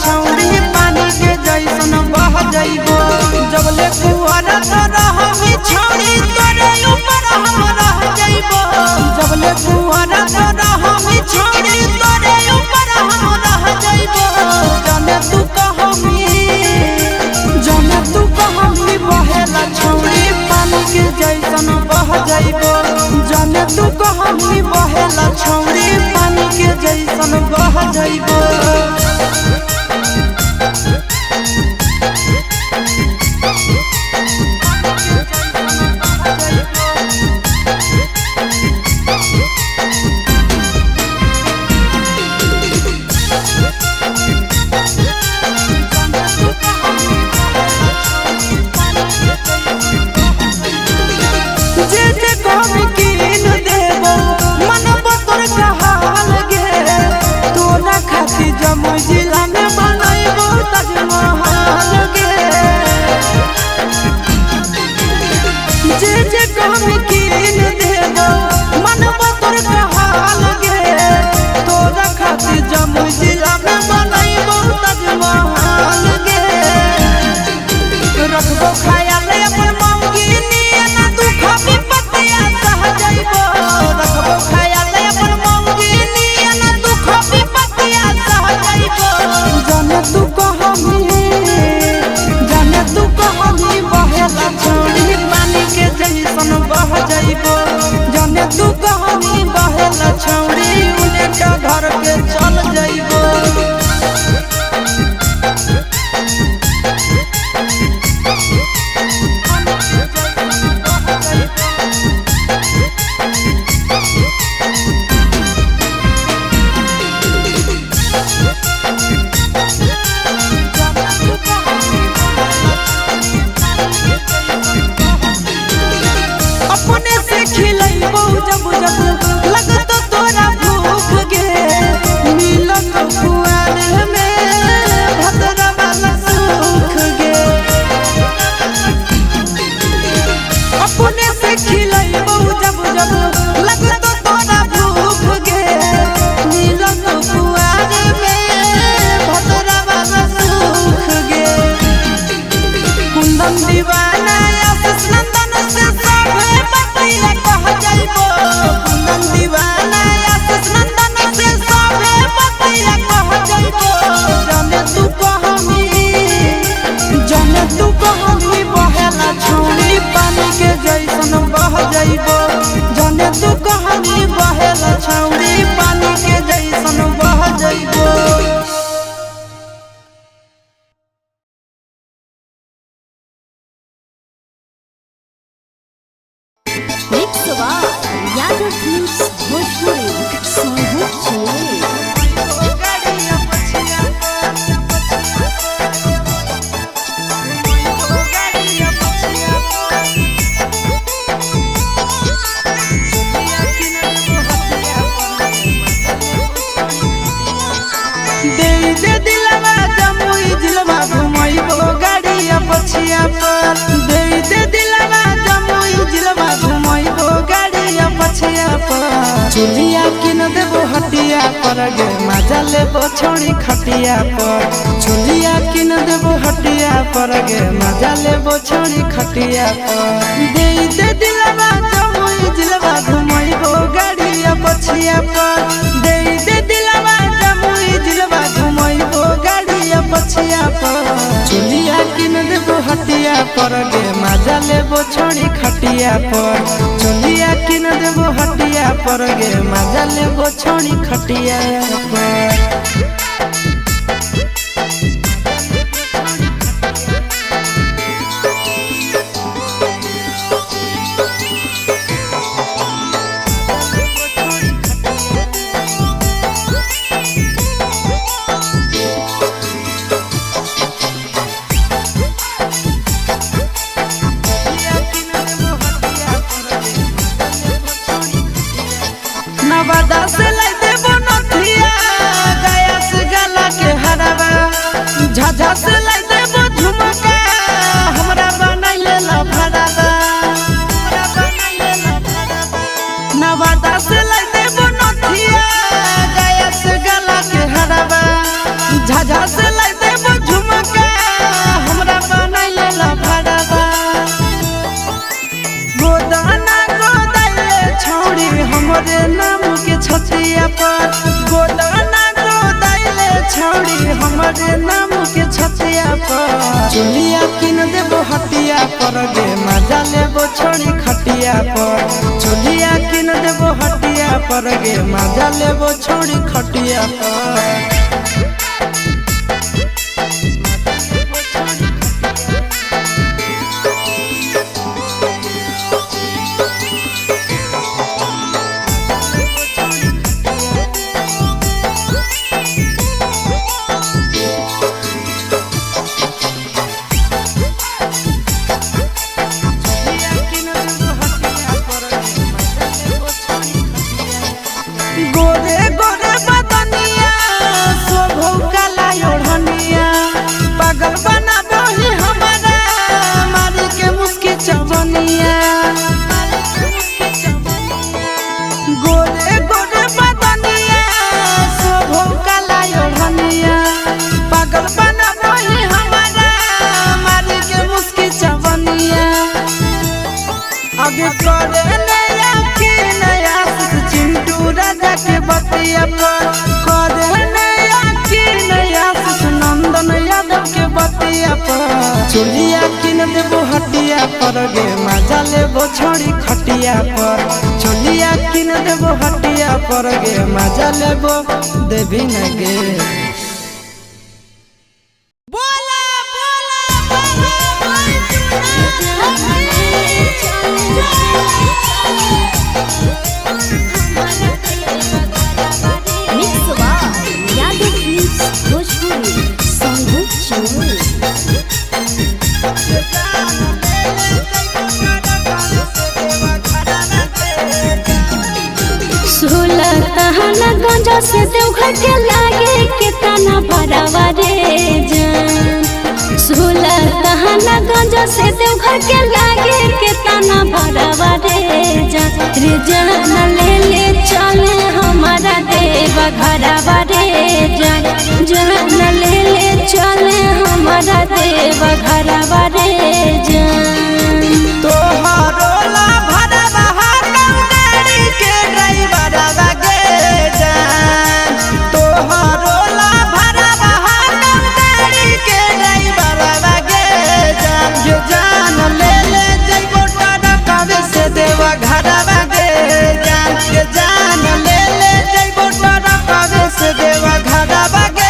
छौरी पानी के जैसन बह जइबो जबले कुआरा रहमी छौरी तोरे ऊपर हम रह जइबो जबले कुआरा रहमी छौरी तोरे ऊपर हम रह जइबो जाने तू कहमी बहेला छौरी पानी के जैसन बह जइबो जाने तू कहमी बहेला छौरी पानी के जैसन बह जइबो जमुई जिला में बनइबो ताजमहल गे जे कहमी कीन देबो मनबो तोर कहल गे तोरा खातिर जमुई जिला में बनइबो ताजमहल गे रखबो ख्याल अपन मौगी नियन दुख विपत्तिया सह जइबो रखबो ख्याल अपन मौगी नियन दुख विपत्तिया जाने तू कहमी बहेला छौरी पानी के जैसन बह जइबो जाने तू कहमी बहेला छौरी उलेटा घर के चल जइबो अपने से खिलइबो जब जब लगत तोरा भूख गे मिलत कुआर में भदरा वाला सुख गे अपने से खिलइबो जब जब लगत तोरा भूख गे मिलत कुआर में भदरा वाला सुख गे कुंदन दीवाना आशीष नंदन से कह जइबो कुंदन दीवाना आशीष नंदन से सबे बतिया कह जइबो जाने तू कहमी बहेला छौरी पानी के जैसन बह जइबो जाने तू कहमी बहेला छौरी पानी के जैसन बह जइबो दे दिलवा जमुई जिलवा घुमइबो गाड़िया पछिया पर दे दिलवा जमुई जिलवा घुमइबो गाड़िया पछिया पर चुलिया किन देबो हटिया पर गे मजा लेबो छोड़ी खटिया पर चुलिया किन देबो हटिया पर गे मजा लेबो छोड़ी खटिया पर दे दिलवा जमुई जिलवा घुमइबो गाड़िया पछिया पर दे दिलवा जमुई जिलवा घुमइबो गाड़िया पछिया पर चुलिया किन देबो हटिया पर गे मजा लेबो छोड़ी खटिया पर चुलिया किन देबो हटिया पर गे मजा लेबो छोड़ी खटिया पर नवादा से लाई देबो नथिया गया से गला के हरावा झाझा से लाई देबो झुमका हमरा बनैले ला भरावा नवादा से लाई देबो नथिया गया से गला के हरावा झाझा से लाई हमरे नाम के छतिया पर गोदाना गोदाइले छौड़ी हमरे नाम के छतिया पर चुलिया किन देबो हटिया पर गे मजा लेबो छोड़ी खटिया पर चुलिया किन देबो हटिया पर गे मजा लेबो छोड़ी खटिया पर गोरे गोरे बदनिया शोभो काला ओढ़निया पागल बना बोली हमारा मारी के मुस्की चवनिया गोरे गोरे बदनिया शोभो काला ओढ़निया पागल बना बोली हमारा मारी के मुस्की चवनिया आगे करे नया के नया चिंटू राजा के बतिया पर करे नया के नया नंदन यादव के बतिया पर चुलिया किन देबो हटिया पर गे मजा लेबो छोड़ी खटिया पर चुलिया किन देबो हटिया पर गे मजा लेबो देवी न गे गंजा से देवघर के लागे कितना भरावा रे जान 16 तहना गंजा से देवघर के लागे कितना भरावा रे जान ले ले चले हमारा देवा घरावा रे जान ले ले चले हमारा देवा घरावा रे जान तोहरो ला भरवा गाड़ी के ड्राइवर गे जान तोहरो ला भरवा गाड़ी के ड्राइवर गे जान ये जान ले ले जइबो टरकावे से देवा घरवा गे जान ये जान ले ले जइबो टरकावे से देवा घरवा गे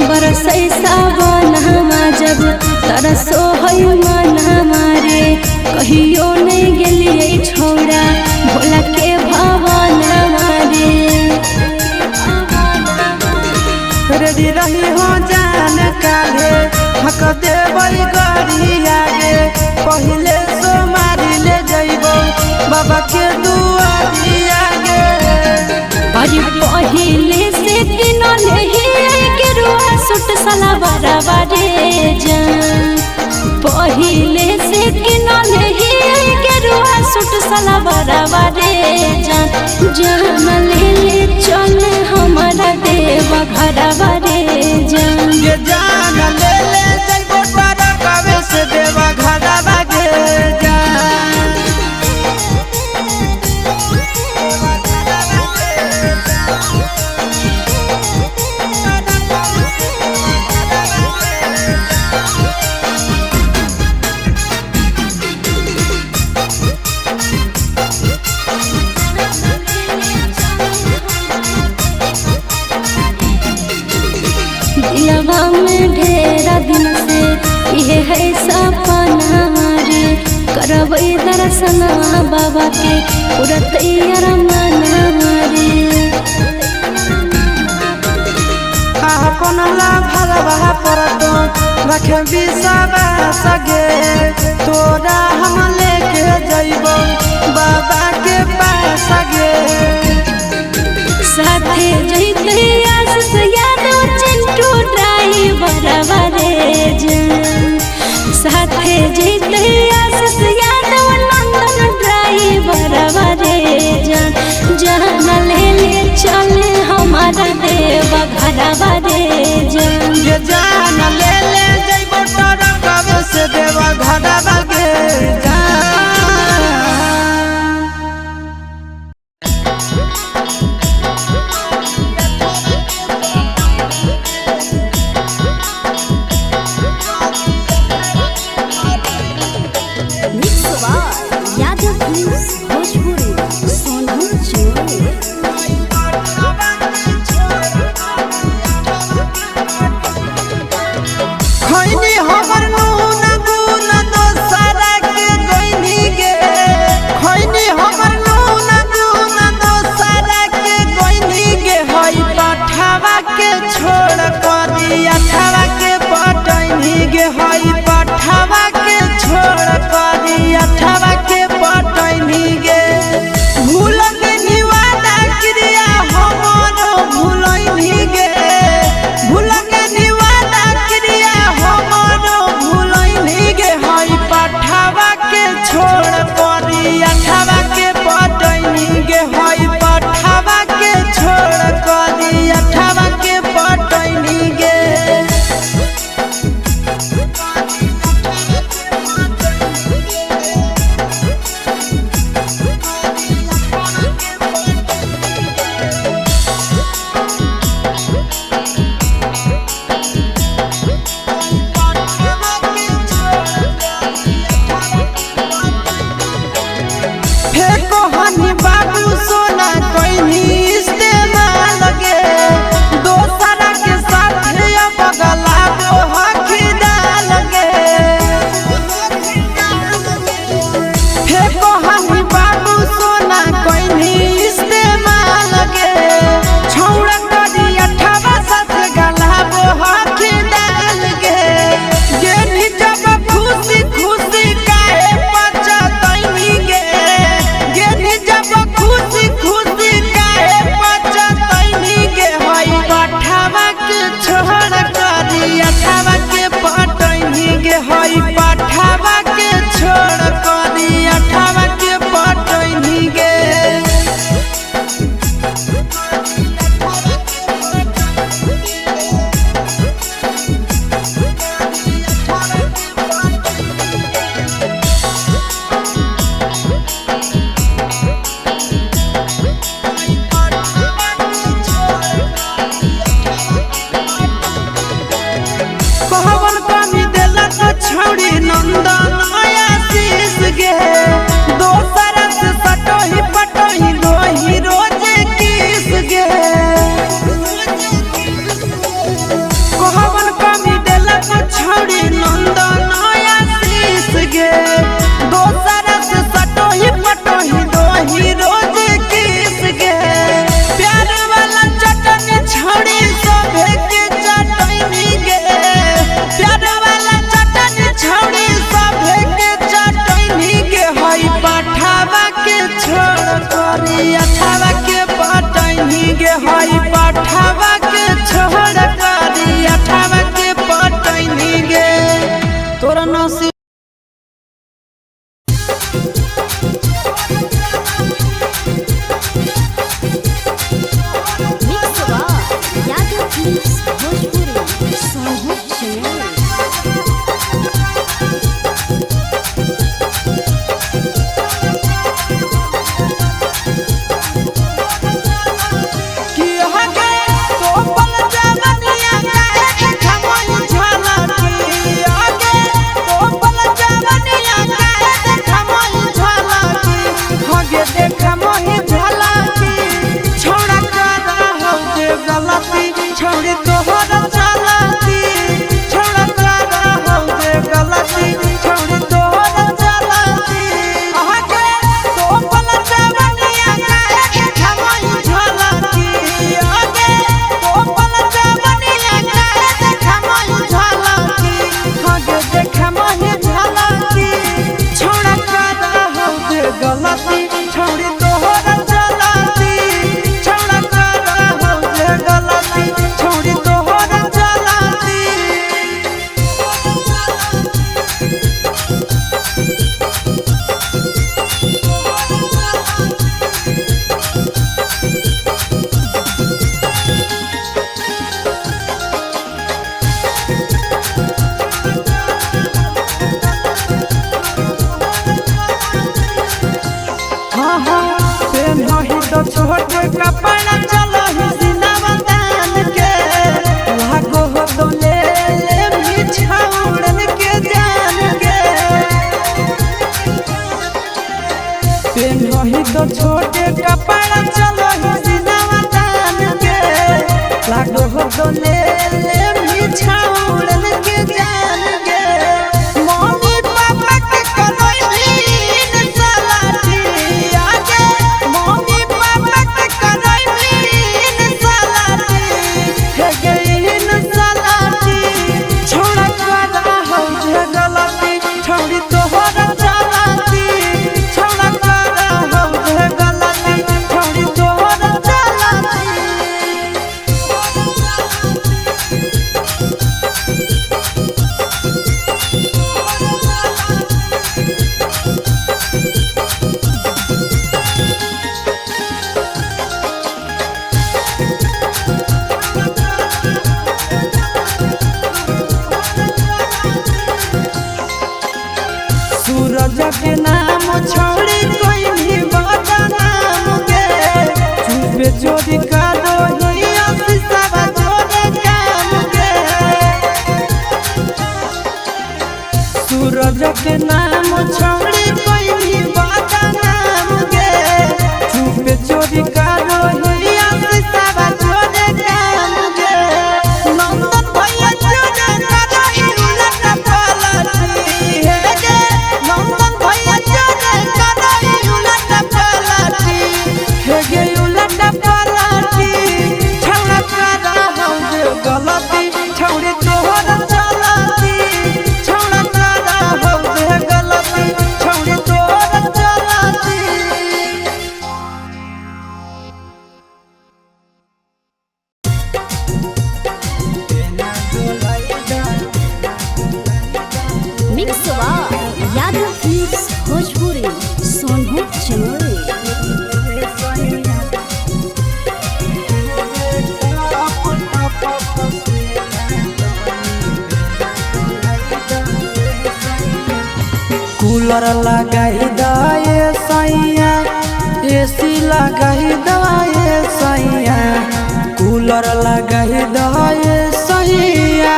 बरसै सावन हमा जब तरसो है मन हमारे कहियो नहीं गेलिए छोड़ा भोला के भवन हमारे रेडी रही हो जान काले हक देबै गरी आगे पहिले सोमारी ले जइबो बाबा के दुआरी आगे अरे पहिले से दिन नहीं गेरुआ सूट सलवार बारे जान पहिले से दिन नहीं गेरुआ सूट सलवार बारे जान ले ले चले हमारा देवा घरवा रे जान ये जान ले ले जइबो टरकावे से देवा घरवा गे जान दिलवा में ढेरा दिन से ये है सपना हमारे करबै दर्शन बाबा के पूरा तैयार मन हमारे अपन ला भरवा परत रखे बिसवा सगे तोरा हम लेके जइबो बाबा के पास गे साथे जइते आस यादव चिंटू ड्राइवर जान ले ले जइबो ट्रक से देवा घरवा के खैनी हमर नून गुन दोसरा के गइनी गे खैनी हमर नून गुन दोसरा के गइनी गे हई पठावा के छोड़ कर दिया ठवा के पटैनी गे हई पठावा के छोड़ कर दिया ठवा के पटैनी गे भूल के निवादा क्रिया हमरो भूलैनी गे भूल के निवादा क्रिया हमरो भूलैनी गे हई पठावा के छोड़ करिया ठवा के पटैनी गे हई पठावा के छोड़ करिया ठवा के पटैनी गे फेको हनी बाबू सोना कोइनी इस्तेमाल गे दोसरा के साथ बगला दो हकी डाल गे फेको हनी बाबू सोना कोइनी इस्तेमाल गे छौड़ा करिया ठवा साथ गला दो हकी डाल गे गेनी जब खुशी खुशी काहे पचतैनी गे गेनी जब खुशी खुशी काहे पचतैनी गे हई पठावा के छोड़ करिया ठवा के पटैनी गे हई पठावा के छोड़ करिया ठवा के पटैनी गे कहवन कमी देला तो छौड़ी नंदन आशीष गे दोसरा से सटोही पटोही रोही रोजे किस गे कहवन कमी देला तो छौड़ी नंदन आशीष गे दोसरा से सटोही पटोही रोही रोजे किस गे प्यार वाला चटनी छौड़ी सभे के चटनी गे प्यार वाला चटनी छौड़ी सभे के चटनी गे हई पठावा के छोड़ करिया ठवा के पटैनी गे हई पठावा के छोड़ करिया ठवा के पटैनी गे तोरा नसीब कि हगे तो पल जवनिया काहे खमई झलकी हगे तो पल जवनिया काहे खमई झलकी हगे देख मोहि झलकी छोड़ा कर हो जे गलती छोड़ी तोहर चलती छोड़ा कर हो जे गलती छोड़ी तोहर चलती हगे तो पल जवनिया काहे खमई झलकी हगे तो पल जवनिया काहे खमई झलकी हगे देख मोहि झलकी छोड़ा कर हो जे गलती छोड़ी तोहर चलती छोड़ा कर हो जे गलती छोड़ी तोहर चलती तो छोटे कपड़ा चलो ही सिनावा तान के लागो हो तो ले बिछौड़न के जान के पेनही तो छोटे कपड़ा चलो ही सिनावा तान के लागो हो तो ले बिछौड़न के जान के मम्मी पापा के करैलीन सलाटी आगे मम्मी पापा के करैलीन सलाटी हे गईन सलाटी छोड़ा करा हो जे गलती छोड़ी तोहरा चलाती छोड़ा करा हो जे गलती छोड़ी तोहरा चलाती सूरज के नाम छोड़ी कोई भी बदनाम के चुपे चोरी का रोहिया सिसावा जोड़े काम के सूरज के नाम छोड़ी कोई भी बदनाम के चुपे चोरी का रोहिया सिसावा जोड़े काम के नंदन भैया जोड़े करई उलट पलटी हे गे नंदन भैया जोड़े करई उलट पलटी हे गे उलट पलटी छौड़ा करा हो जे गलती छौड़ी तोहरा चलाती छौड़ा करा हो जे गलती छौड़ी तोहरा चलाती मिक्सवा यादव फिल्म्स भोजपुरी सोनू चमोली कूलर लगाई दाए सैया एसी लगाई दाए सैया कूलर लगाई दाए सैया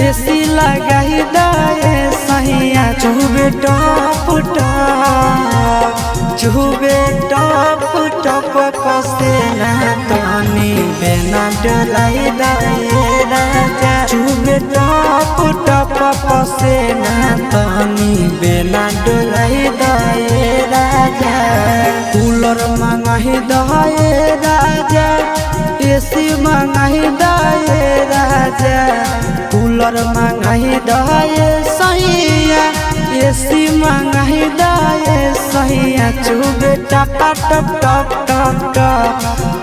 एसी लगाई दाए सैया चुबे टप टप पसेना तनी बेना डलाई दाए राजा चुबे टप पसेना तनी बेना डलाई दाए राजा कूलर मंगाही दाए राजा एसी मंगाही दाए राजा कूलर मंगाही दाए सैया एसी मंगाही दाए सैया चुबे टप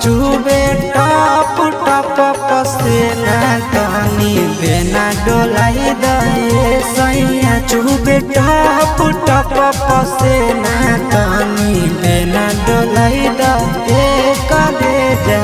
चुबे टप पसेना तनी बेना डोलाई दाए सैया चुबे टप पसेना तनी बेना डोलाई दाए करे जा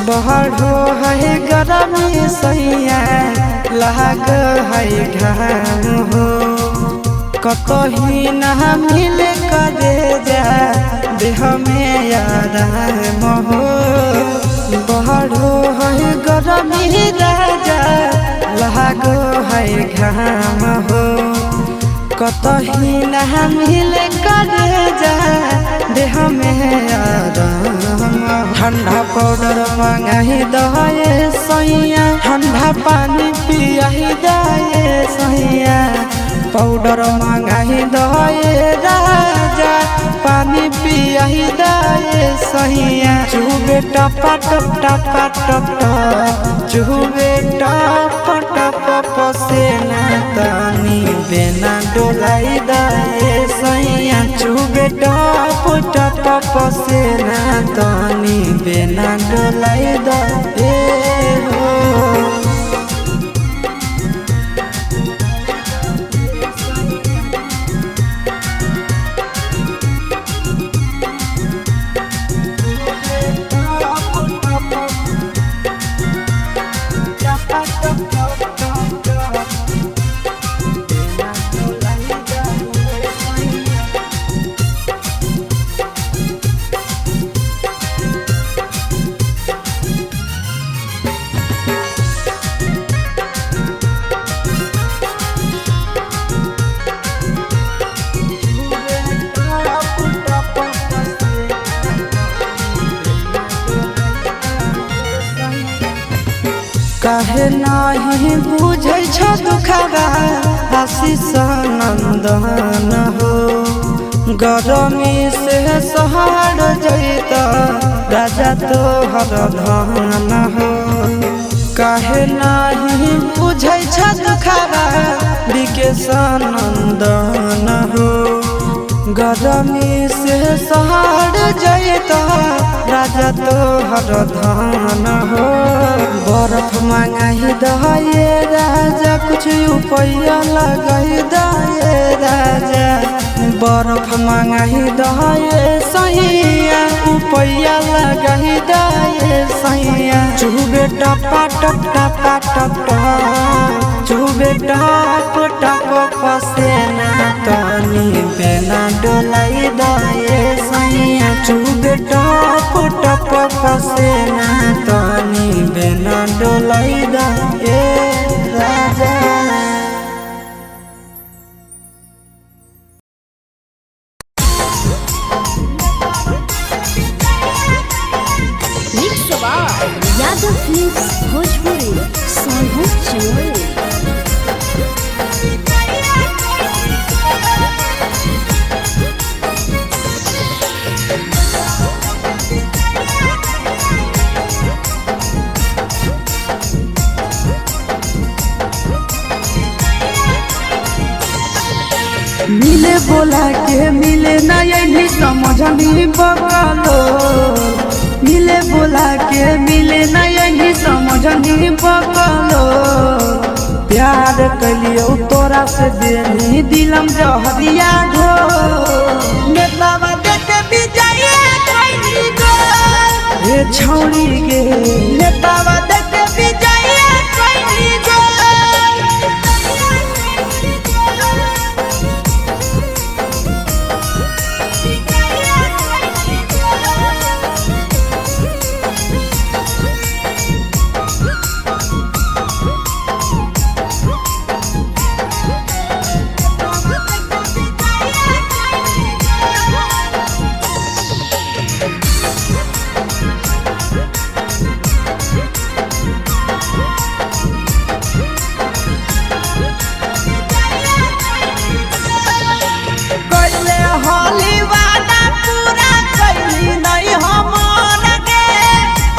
बढ़ो है गरमी सैया लाग है घाम हो कतही न मिल करे जा देह में आराम हो बढ़ो है गरमी राजा लाग है घाम हो कतही न मिल करे जा देह में आराम ठंडा पाउडर मंगाही दाए सैया ठंडा पानी पियाही दाए सैया पाउडर मंगाही दए राजा पानी पियाही दए सैया चुबे टपा टप टपा टप टप चुबे टप टप पसेना तनी बेना डोलाई दए सैया चुबे टप टप पसेना तनी बेना डोलाई दए हो। काहे नहीं बुझै छ दुखबा आशीष नंदन हो गरमी से सहर जैत राजा तोहर धन हो। काहे नहीं बुझै छ दुखबा विकेश नंदन हो गरमी से सहर जैत राजा तोहर धन हो। बर्फ मंगाही दए राजा कुछ रुपया लगाई दए राजा बर्फ मंगाही दए सैया रुपया लगाई दए सैया चुबे टपा टप टपा टप टप चुबे टप टप पसेना तनी बेना डोलाई दए सैया चुबे टप टप पसेना तनी बेना डोलाई दए राजा। यादव फिल्म्स भोजपुरी सोनू चोरी। मिले बोला के मिले ना यही समझनी बकलो मिले बोला के मिले ना यही समझनी बकलो प्यार कलियो तोरा से देनी दिलम जहरिया ढो नेतावा देखे बिजाए कोई गो ये छौरी गे नेतावा देखे बिजाए कोई गो।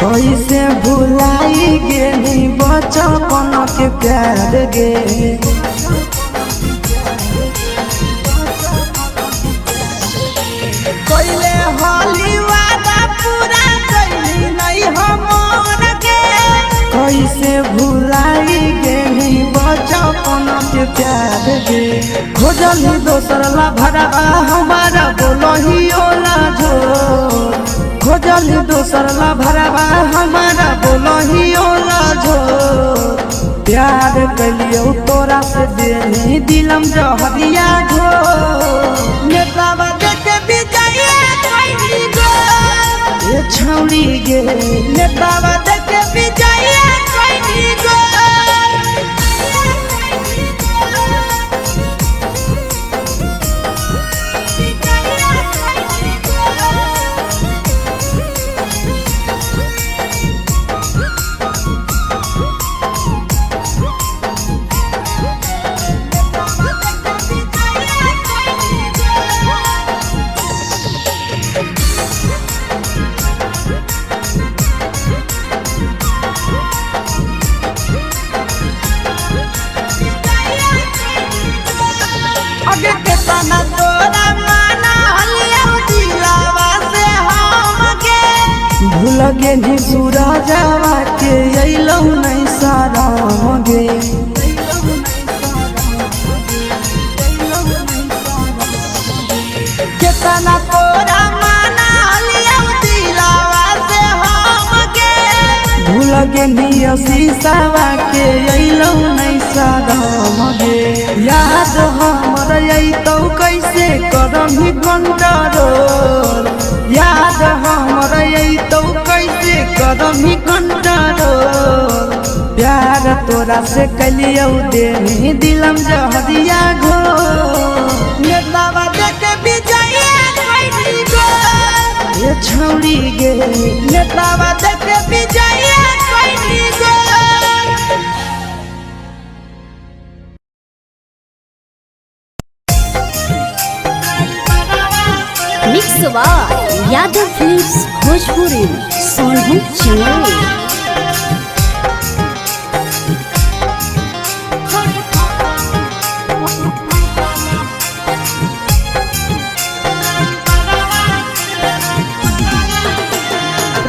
कैसे भुलाई गेली बचपन के प्यार गे कैले होली वादा पूरा कैली नहीं हमर गे कैसे भुलाई गेली बचपन के प्यार गे खोजली दोसर ला भरवा हमारा बोलही ओला झो खोजली दोसर ला भरवा हमारा बोलही ओला झो प्यार कलियो तोरा से देनी दिलम जहरिया ढो नेतावा देखे बिजाए कोई गो ये छौरी गे नेतावा देखे बिजाए कोई गो। बेनी सूरजवा के अइलौ नहीं साराम गे केतना तोरा माना लिया दिलावा से हम गे भूल गेनी शीशावा के अइलौ नहीं साराम गे याद हमर अइतौ कैसे करही कंट्रोल याद हमर अइतौ कैसे करही कंट्रोल प्यार तोरा से कलियौ देनी दिलम जहरिया घो नेतावा देख विजया कैली गो ये छौरी गे नेतावा देख विजया कैली go mix by Yadav films Bhojpuri Sonu channel.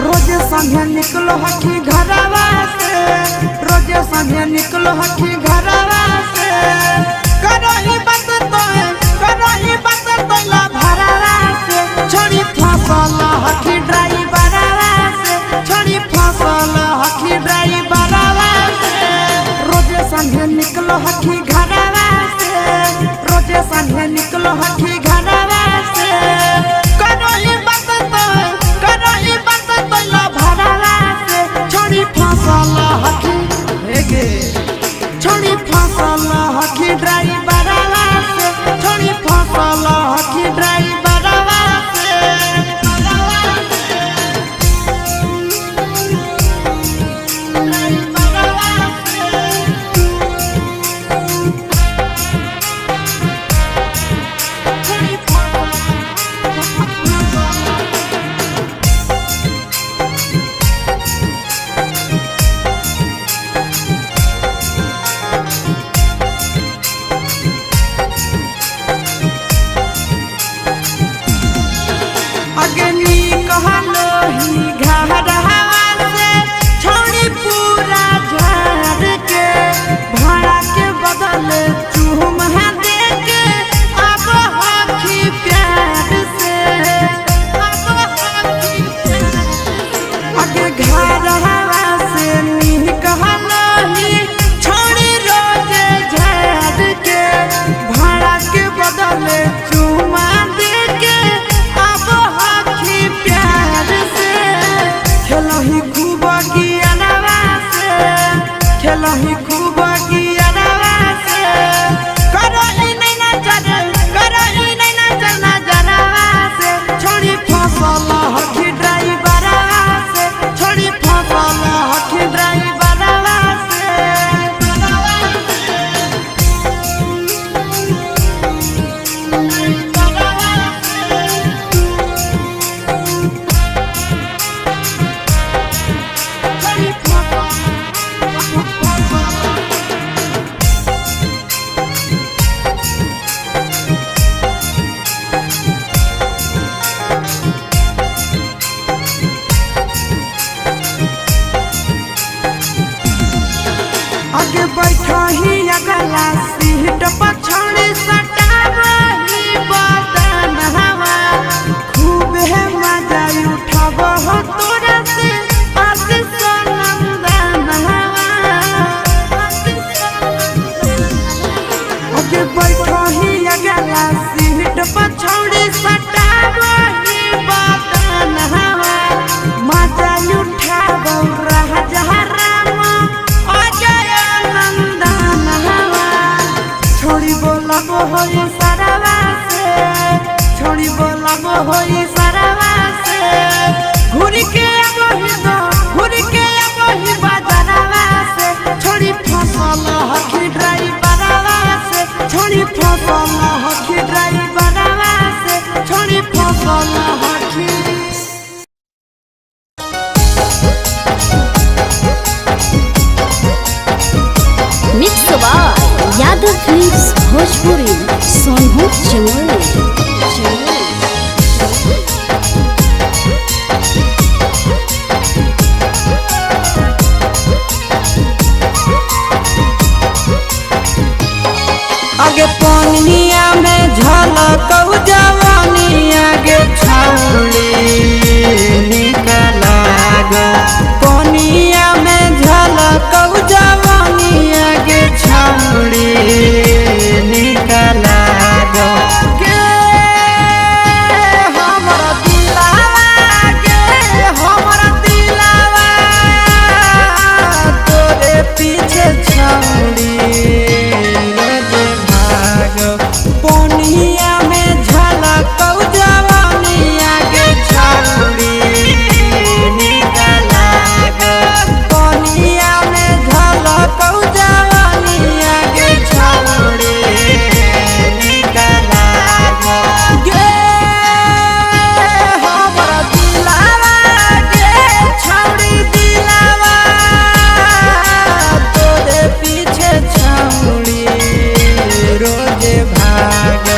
रोजे संगे निकलो हकी घरवा से रोजे संगे निकलो हकी घरवा से करही बात तो ला भरवा से छोड़ी फसल हकी ड्राइवरवा से छोड़ी फसल हकी ड्राइवरवा से रोजे संगे निकलो हकी घरवा से रोजे संगे निकलो हकी घरवा से करही बात तो ला भरवा से छोड़ी फसल हकी हेगे छोड़ी फसल हकी ड्राइवरवा से छोड़ी फसल हकी ड्राइवरवा से अग्नि कहलो ही घरवा से छोड़ी पूरा झाड़ के भाड़ा के बदले चूम दे के अब हकी प्यार से अगे घरवा से नी कहलो ही छोड़ी रोजे झाड़ के भाड़ा के बदले चूम दे के अब हकी प्यार से खेलही खूब गियानवा से खेलही खूब गियानवा से करही नहीं नजर नजरवा से छोड़ी फसल हकी ड्राइवरवा से छोड़ी फसल हकी ड्राइवरवा से आगे बैठा ही अगला सीट पछाड़ी सटावही बदन हवा खूब है मजा उठाव हो तोरा से आशीष नंदन हवा आगे बैठा ही अगला सीट पछाड़ी सटावही बदन हवा मजा उठाव रह जहराम अजय नंदन हवा छोड़ी बोलब हो पनिया में झलकौ जवानिया गे छौड़ी निकला ग पनिया में झलकौ जवानिया गे छौड़ी निकला ग पीछे छौड़ी भाग पनिया में झलकौ जवानिया गे छौड़ी निकला ग पनिया में झलकौ जवानिया गे छौड़ी निकला गे हमरा दिलावा गे छौड़ी दिलावा पीछे छौड़ी रोज भाग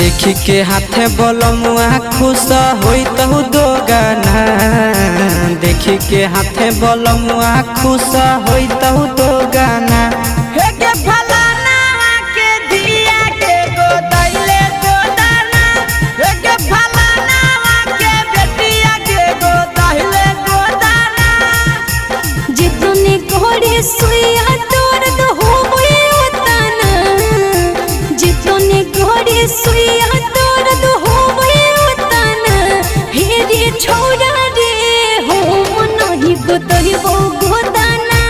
देखी के हाथे बलमुआ खुश होई तहु दो गाना देखी के हाथे बलमुआ खुश होई तहु दो गाना सुइया तोर दो हो उताना जितने घोड़े सुइया तोर दो हो उताना हे रे छोड़ा रे हो नहीं गोतही वो गोदाना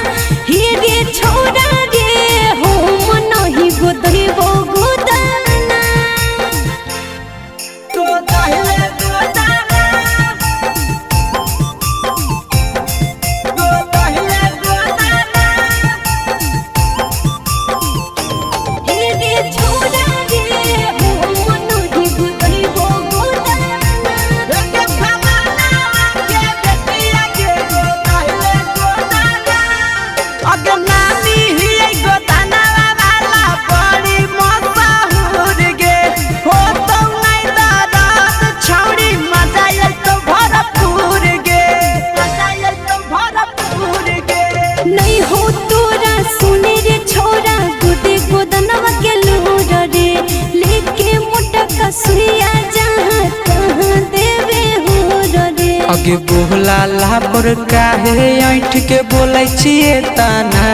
अगे बोला ला पर काहे ऐठ के बोलै छिए तना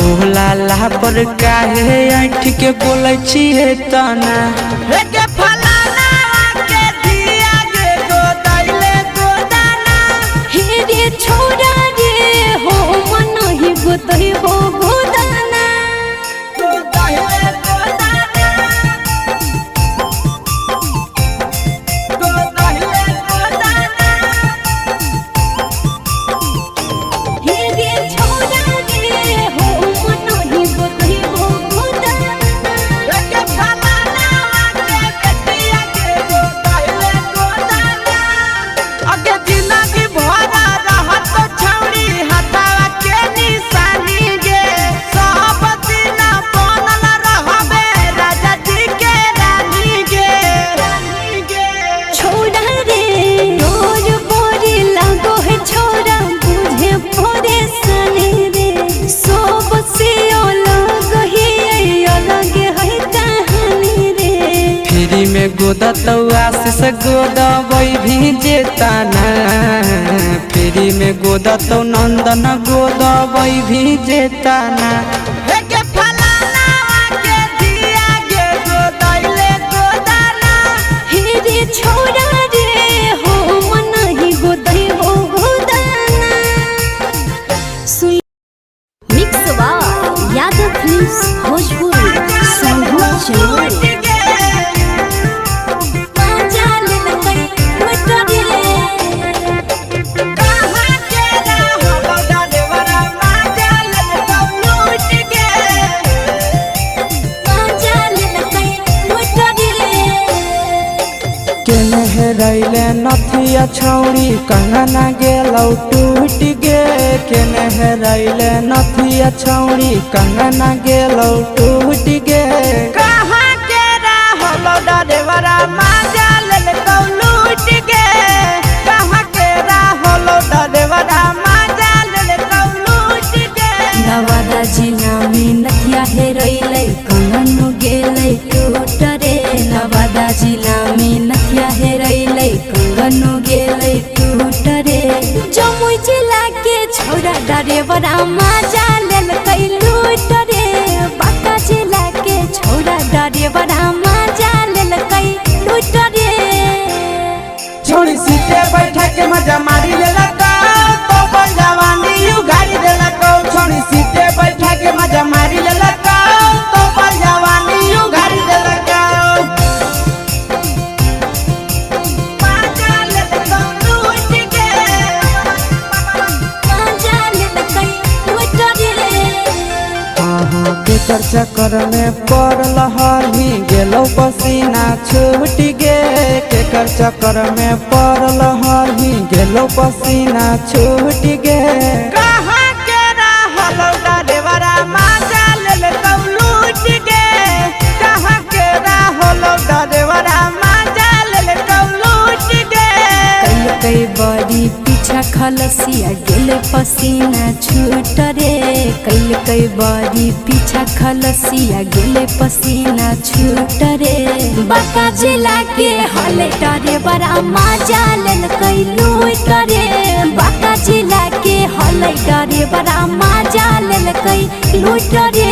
बोला ला पर काहे ऐठ के बोलै छिए तना के फलाना के दिया गे गोदैले गोदाना हे रे छोरा रे हो मन ही गोतई हो गोदाना गोदैले गोदाना गोदैले गोदाना हे रे छोरा रे हो मन ही गोतई हो गोदाना के फलाना के दिया गे गोदैले गोदाना अगे जिंदगी भरा रहत छौरी हटावा के निशानी गे सब दिन बनल रहबे राजा जी के रानी गे छोरा रे रोज बोरी लगो है छोरा बुझे भोरे सने रे सब से अलग है कहानी रे फ्री में गोदत आशीष गोदबै भी जेताना फ्री में गोदत नंदन गोदबै भी जेताना के फलाना के दिया गे गोदैले गोदाना हे रे छोरा रे हो मन ही गोदई हो गोदाना मिक्स वा यादव फिल्म्स भोजपुरी संगम चलो हेरैले नथिया छौरी कंगना गेलौ टूट गे केने हेरैले नथिया छौरी कंगना गेलौ टूट गे कहाँ के रहलौ डरेवरा माजा लेलकौ लूट गे कहाँ के रहलौ डरेवरा माजा लेलकौ लूट गे नवादा जिला में नथिया हेरैले कंगन गेलै टूट रे नवादा जिला में नथिया हेरैले कंगन गेलै टूट रे जमुई जिला के छोरा डरेवरा माजा लेलकै लूट रे बांका जिला के छोरा डरेवरा माजा लेलकै लूट रे छोड़ी सीटे बैठा के मजा मारी लेलकौ तो बन जवानी यू गाड़ी देलकौ छोड़ी सीटे बैठा के मजा मारी लेलकौ तो बन जवानी यू गाड़ी देलकौ माजा लेलकौ लूट के माजा लेलकै लूट रे केकर चक्कर में पड़ल हली गेलौ पसीना छूट गे केकर चक्कर में पड़ल हली गेलौ पसीना छूट गे कहाँ के रहलौ डरेवरा माजा लेलकौ लूट गे कहाँ के रहलौ डरेवरा माजा लेलकौ लूट गे कई बड़ी पीछा खलसिया गेल पसीना छूट रे कई बड़ी पीछा खलसिया गेल पसीना छूट रे बांका जिला के हले डरे बड़ा माजा लेलकै लूट रे बांका जिला के हले डरे बड़ा माजा लेलकै लूट रे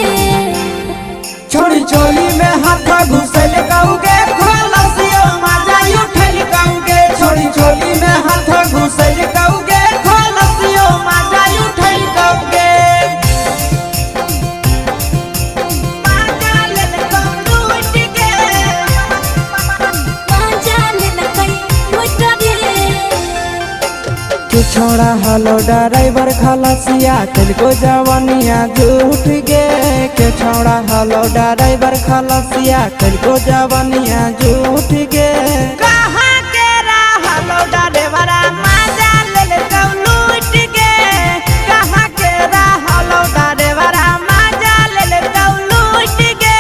छोड़ी चोली में हाथ घुसल कौगे खलसियो माजा उठल कौगे छोड़ी चोली में हाथ घुसल कौगे खलसियो माजा उठल कौगे माजा लेलकौ लूट के माजा लेलकै लूट रे के छोड़ा हलो ड्राइवर खलसिया तेलको जवानिया झूठ गे के छोड़ा हलो ड्राइवर खलसिया तेलको जवानिया झूठ गे कहाँ के रहलो ड्राइवरा माजा लेलकौ लूट गे कहाँ के रहलो ड्राइवरा माजा लेलकौ लूट गे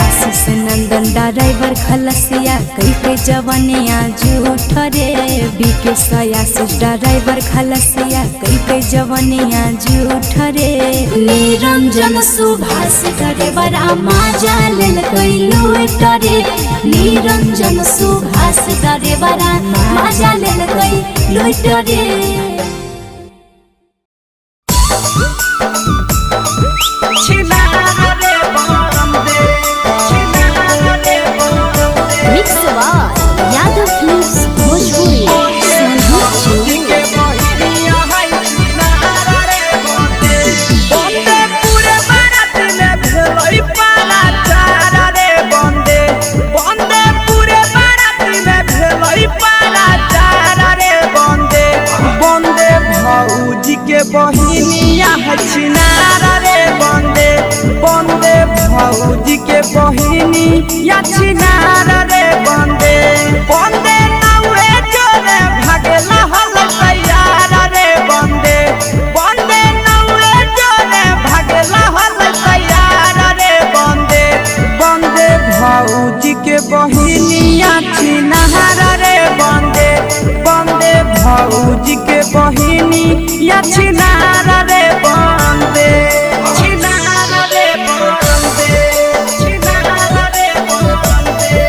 आशीष नंदन ड्राइवर खलसिया कई के जवनिया झूठ रे बीके आशीष ड्राइवर खलसिया कई के जवनिया झूठ रे निरंजन सुभाष ड्राइवर माजा लेल कई लूट रे निरंजन सुभाष ड्राइवर माजा लेल कई लूट रे यादव फिल्म्स भोजपुरी बहिनिया छिनारा रे बंदे बंदे भौजी के बहिनी या छिनारा रे बंदे बंदे नावे जोरे भागेला हल तैयार रे बंदे बंदे नावे जोरे भागेला हल तैयार रे बंदे बंदे भौजी के बहिनी या छिनारा रे बंदे बंदे भौजी के बहिनी या छिनारा रे बंदे छिनारा रे बंदे छिनारा रे बंदे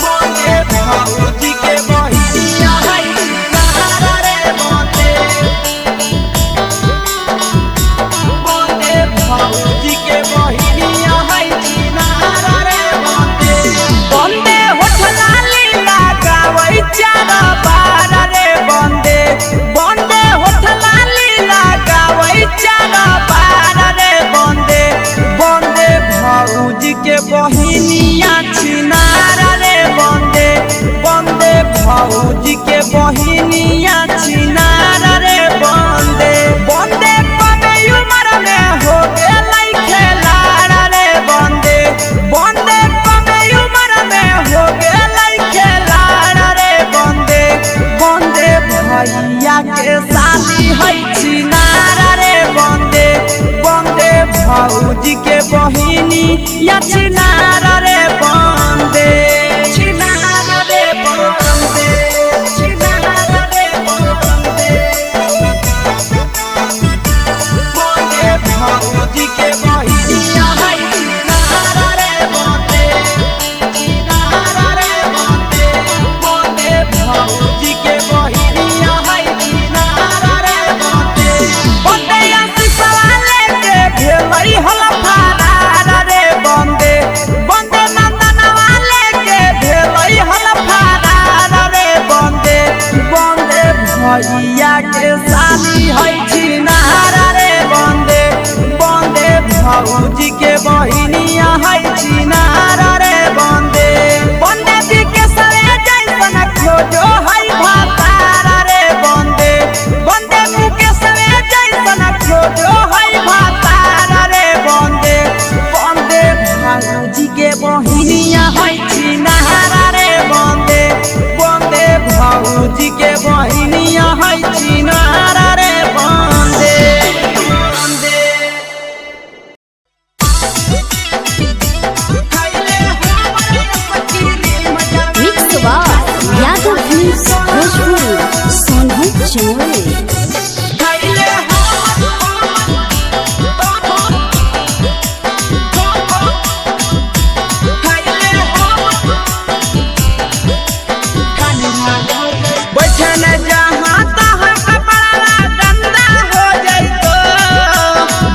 बंदे भौजी के बहिनी या छिनारा रे बंदे बंदे भौजी के बहिनी या छिनारा रे बंदे बंदे होठला लीला गावै चारा बारा रे बंदे बंदे होठला लीला गावै चारा बारा रे बंदे बंदे भौजी के बहिनिया छिनारा रे बंदे बंदे भौजी के बहिनिया छिनारा रे बंदे बंदे कमे उमर में हो गेलै खेलाड़ा रे बंदे बंदे कमे उमर में हो गेलै खेलाड़ा रे बंदे बंदे भैया के शादी है छिनारा रे बंदे बंदे भौजी के बहिनी या छिनारा रे बंदे छिनारा रे बंदे छिनारा रे बंदे बंदे भौजी के बहिनी या छिनारा रे बंदे छिनारा रे बंदे बंदे भौजी के बहिनी या छिनारा रे बंदे बंदे आसी सवाले के भेलै हल फारा रे बंदे बंदे नंदनवा के भेलै हल फारा रे बंदे बंदे भैया के शादी है छिनारा रे बंदे बंदे भौजी के बहिनिया है छिनारा रे बंदे बंदे के सरे जैसन खोजो है भातारा रे बंदे बंदे के सरे जैसन खोजो है भातारा रे बंदे बंदे भौजी के बहिनिया है छिनारा रे बंदे बंदे भौजी के बहिनिया है छिनारा रे बंदे बंदे यादव फिल्म्स भोजपुरी सोनू चोरे बैठन जहाँ तहाँ कपड़ा गंदा हो जाइतो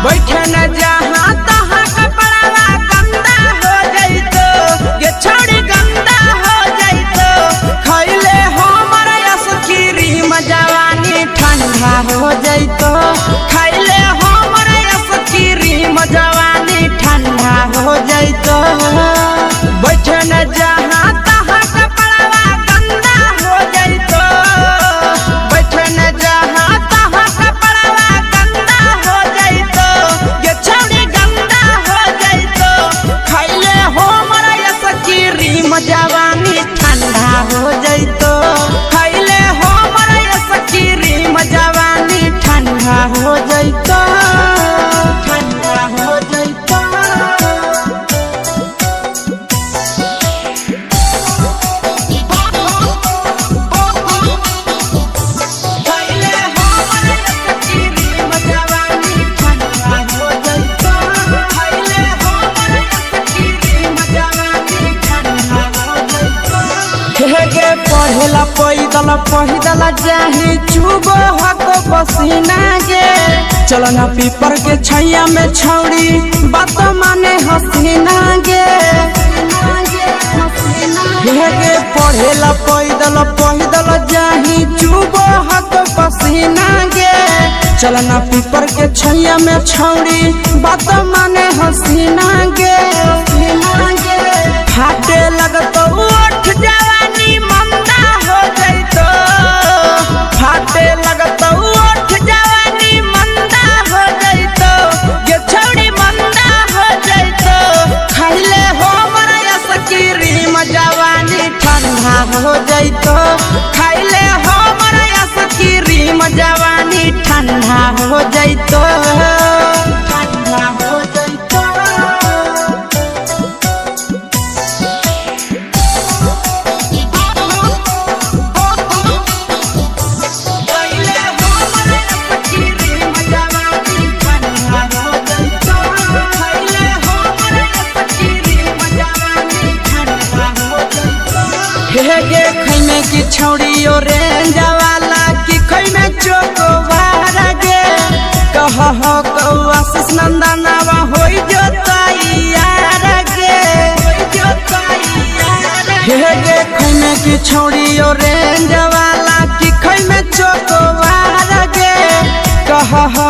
बैठन जहाँ तहाँ कपड़ा गंदा हो जाइतो ये छोड़ी गंदा हो जाइतो खैले हमर आइसक्रीम जवानी ठंडा हो जाइतो खैले हमर आइसक्रीम जवानी ठंडा हो जाइतो बैठन जहाँ तहाँ कपड़ा गंदा हो जाइतो बैठन जहाँ तहाँ कपड़ा गंदा हो जाइतो ये छौड़ी गंदा हो जाइतो खैले हमर आइसक्रीम जवानी ठंडा हो जाइतो खैले हमर आइसक्रीम जवानी ठंडा हो जाइतो ठंडा हो जाइतो पढ़ेला पैदल जाही चुबो हक पसीना गे चलना पीपर के छैया में छौड़ी बात माने हसीना गे गे पढ़ेला पैदल जाही चुबो हक पसीना गे चलना पीपर के छैया में छौड़ी बात माने हसीना गे फाटे लगतो उठ जवानी मंदा हो जैतो फाटे लगतो उठ जवानी मंदा हो जैतो गे छौड़ी मंदा हो जैतो खाइले हो मरा सकीरी जवानी ठंडा हो जैतो खाइले हो मरा सकीरी जवानी ठंडा हो जैतो ठंडा हो जैतो गे खैमे की छौड़ी रेंज वाला की खैमे चोकोबार गे कह हो आशीष नंदनवा होई जो तैयार गे गे खैमे की छौड़ी रेंज वाला की खैमे चोकोबार गे कह हो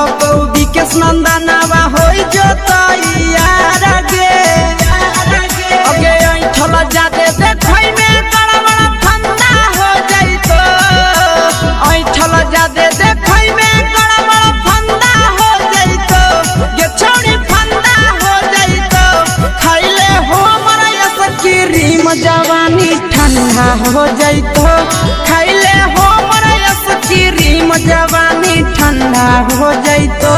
विकेश नंदनवा होई जो तैयार गे अगे ऐठल जाते देखै में जादे देखै में गड़बड़ फंदा हो जैतो गे छौड़ी फंदा हो जैतो खाइले हो मरा सकीरी जवानी ठंडा हो जैतो खाइले हो मरा सकीरी जवानी ठंडा हो जैतो।